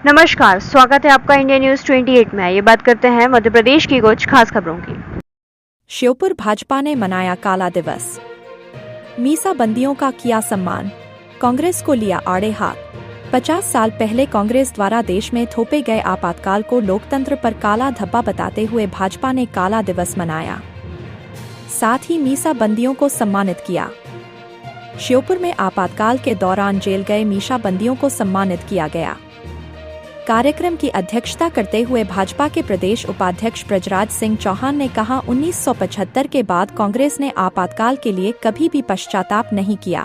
नमस्कार, स्वागत है आपका इंडिया न्यूज 28 में। ये बात करते हैं मध्य प्रदेश की कुछ खास खबरों की। श्योपुर भाजपा ने मनाया काला दिवस, मीसाबंदियों का किया सम्मान, कांग्रेस को लिया आड़े हाथ। 50 साल पहले कांग्रेस द्वारा देश में थोपे गए आपातकाल को लोकतंत्र पर काला धब्बा बताते हुए भाजपा ने काला दिवस मनाया, साथ ही मीसाबंदियों को सम्मानित किया। श्योपुर में आपातकाल के दौरान जेल गए मीसाबंदियों को सम्मानित किया गया। कार्यक्रम की अध्यक्षता करते हुए भाजपा के प्रदेश उपाध्यक्ष ब्रजराज सिंह चौहान ने कहा, 1975 के बाद कांग्रेस ने आपातकाल के लिए कभी भी पश्चाताप नहीं किया।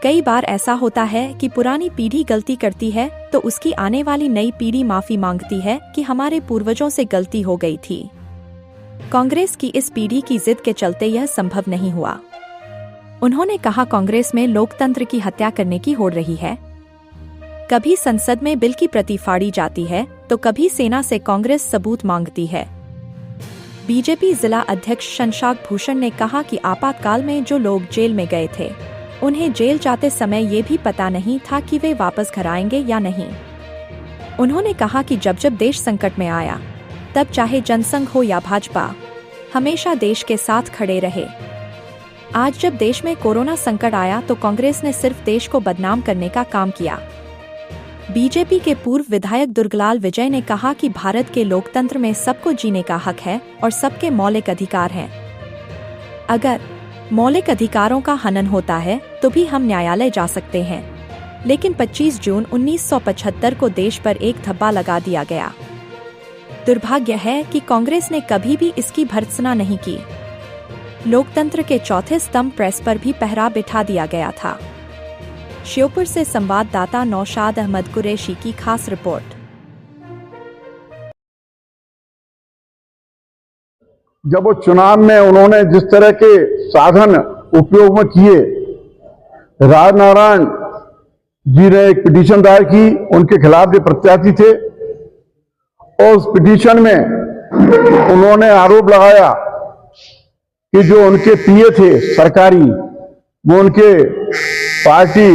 कई बार ऐसा होता है कि पुरानी पीढ़ी गलती करती है तो उसकी आने वाली नई पीढ़ी माफी मांगती है कि हमारे पूर्वजों से गलती हो गई थी। कांग्रेस की इस पीढ़ी की जिद के चलते यह संभव नहीं हुआ। उन्होंने कहा, कांग्रेस में लोकतंत्र की हत्या करने की होड़ रही है। कभी संसद में बिल की प्रति फाड़ी जाती है तो कभी सेना से कांग्रेस सबूत मांगती है। बीजेपी जिला अध्यक्ष शशांक भूषण ने कहा कि आपातकाल में जो लोग जेल में गए थे, उन्हें जेल जाते समय ये भी पता नहीं था कि वे वापस घर आएंगे या नहीं। उन्होंने कहा कि जब जब देश संकट में आया, तब चाहे जनसंघ हो या भाजपा, हमेशा देश के साथ खड़े रहे। आज जब देश में कोरोना संकट आया तो कांग्रेस ने सिर्फ देश को बदनाम करने का काम किया। बीजेपी के पूर्व विधायक दुर्गलाल विजय ने कहा कि भारत के लोकतंत्र में सबको जीने का हक है और सबके मौलिक अधिकार हैं। अगर मौलिक अधिकारों का हनन होता है तो भी हम न्यायालय जा सकते हैं, लेकिन 25 जून 1975 को देश पर एक धब्बा लगा दिया गया। दुर्भाग्य है कि कांग्रेस ने कभी भी इसकी भर्त्सना नहीं की। लोकतंत्र के चौथे स्तंभ प्रेस पर भी पहरा बिठा दिया गया था। श्योपुर से संवाददाता नौशाद अहमद कुरैशी की खास रिपोर्ट। जब वो चुनाव में उन्होंने जिस तरह के साधन उपयोग में किए, राजनारायण जी ने एक पिटीशन दायर की, उनके खिलाफ जो प्रत्याशी थे, और उस पिटीशन में उन्होंने आरोप लगाया कि जो उनके पीए थे सरकारी, वो उनके पार्टी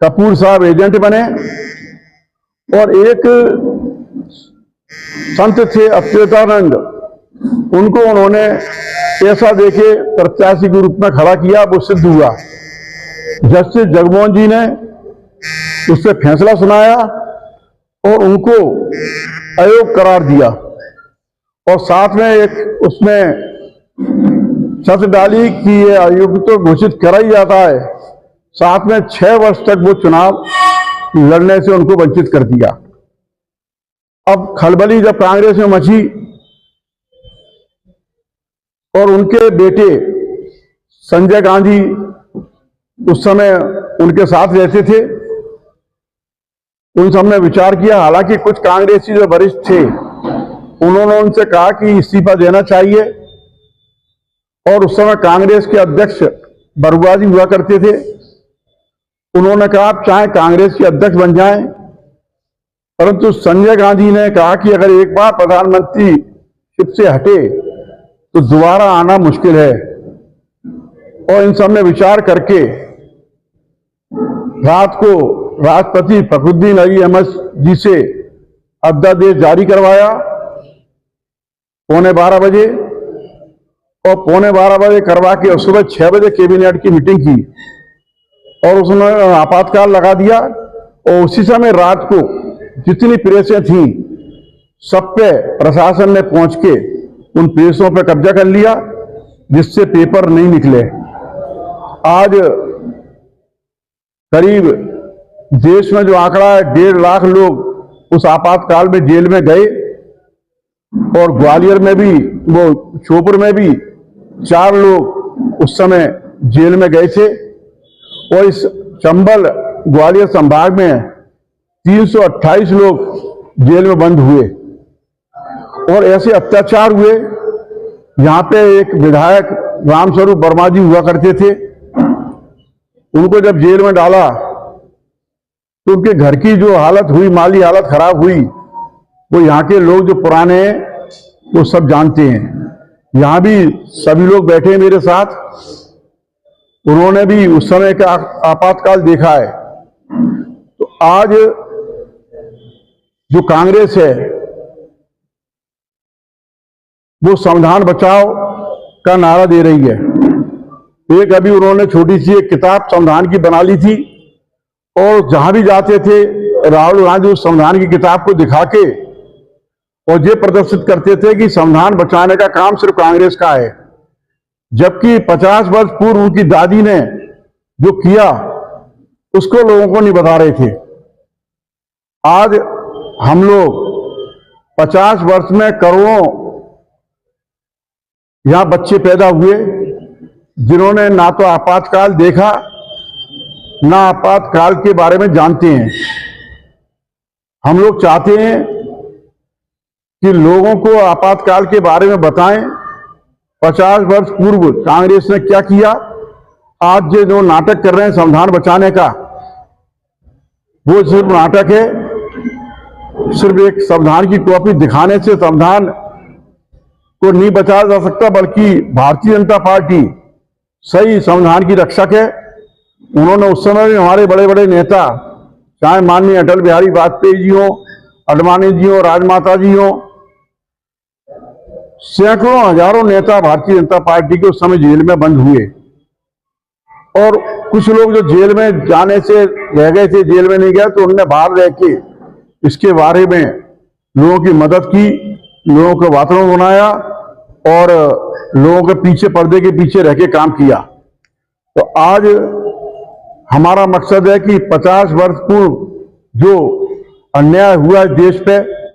कपूर साहब एजेंट बने, और एक संत थे अच्युतानंद, उनको उन्होंने पैसा देके प्रत्याशी के रूप में खड़ा किया। वो सिद्ध हुआ। जस्टिस जगमोहन जी ने उससे फैसला सुनाया और उनको अयोग्य करार दिया, और साथ में एक उसमें शर्त डाली कि ये अयोग्य तो घोषित करा ही जाता है, साथ में 6 वर्ष तक वो चुनाव लड़ने से उनको वंचित कर दिया। अब खलबली जब कांग्रेस में मची और उनके बेटे संजय गांधी उस समय उनके साथ रहते थे, उन सबने विचार किया। हालांकि कुछ कांग्रेसी जो वरिष्ठ थे, उन्होंने उनसे कहा कि इस्तीफा देना चाहिए, और उस समय कांग्रेस के अध्यक्ष बरुआ जी हुआ करते थे। उन्होंने कहा आप चाहे कांग्रेस के अध्यक्ष बन जाएं, परंतु संजय गांधी ने कहा कि अगर एक बार प्रधानमंत्री शिप से हटे तो दोबारा आना मुश्किल है। और इन सब ने विचार करके रात को राष्ट्रपति फखरुद्दीन अली अहमद जी से अध्यादेश जारी करवाया 11:15 बजे, और 11:15 बजे करवा के और सुबह 6 बजे कैबिनेट की मीटिंग की, और उसने आपातकाल लगा दिया। और उसी समय रात को जितनी प्रेसें थी, सब पे प्रशासन ने पहुंच के उन प्रेसों पे कब्जा कर लिया, जिससे पेपर नहीं निकले। आज करीब देश में जो आंकड़ा है, 1.5 लाख लोग उस आपातकाल में जेल में गए, और ग्वालियर में भी, वो श्योपुर में भी 4 लोग उस समय जेल में गए थे, और इस चंबल ग्वालियर संभाग में 328 लोग जेल में बंद हुए। और ऐसे अत्याचार हुए। यहाँ पे एक विधायक रामस्वरूप वर्मा जी हुआ करते थे, उनको जब जेल में डाला तो उनके घर की जो हालत हुई, माली हालत खराब हुई, वो यहाँ के लोग जो पुराने हैं वो सब जानते हैं। यहाँ भी सभी लोग बैठे हैं मेरे साथ, उन्होंने भी उस समय का आपातकाल देखा है। तो आज जो कांग्रेस है वो संविधान बचाओ का नारा दे रही है। एक अभी उन्होंने छोटी सी एक किताब संविधान की बना ली थी और जहां भी जाते थे राहुल गांधी उस संविधान की किताब को दिखा के और ये प्रदर्शित करते थे कि संविधान बचाने का काम सिर्फ कांग्रेस का है, जबकि 50 वर्ष पूर्व उनकी दादी ने जो किया उसको लोगों को नहीं बता रहे थे। आज हम लोग 50 वर्ष में करोड़ों यहां बच्चे पैदा हुए जिन्होंने ना तो आपातकाल देखा ना आपातकाल के बारे में जानते हैं। हम लोग चाहते हैं कि लोगों को आपातकाल के बारे में बताएं। 50 वर्ष पूर्व कांग्रेस ने क्या किया, आज जो नाटक कर रहे हैं संविधान बचाने का, वो सिर्फ नाटक है। सिर्फ एक संविधान की कॉपी दिखाने से संविधान को नहीं बचाया जा सकता, बल्कि भारतीय जनता पार्टी सही संविधान की रक्षक है। उन्होंने उस समय भी हमारे बड़े बड़े नेता, चाहे माननीय अटल बिहारी वाजपेयी जी हो, अडवाणी जी हो, राजमाता जी हो, सैकड़ों हजारों नेता भारतीय जनता पार्टी के उस समय जेल में बंद हुए। और कुछ लोग जो जेल में जाने से रह गए थे, जेल में नहीं गए, तो उन्होंने बाहर रह के इसके बारे में लोगों की मदद की, लोगों को वातावरण बनाया और लोगों के पीछे, पर्दे के पीछे रह के काम किया। तो आज हमारा मकसद है कि 50 वर्ष पूर्व जो अन्याय हुआ देश पे,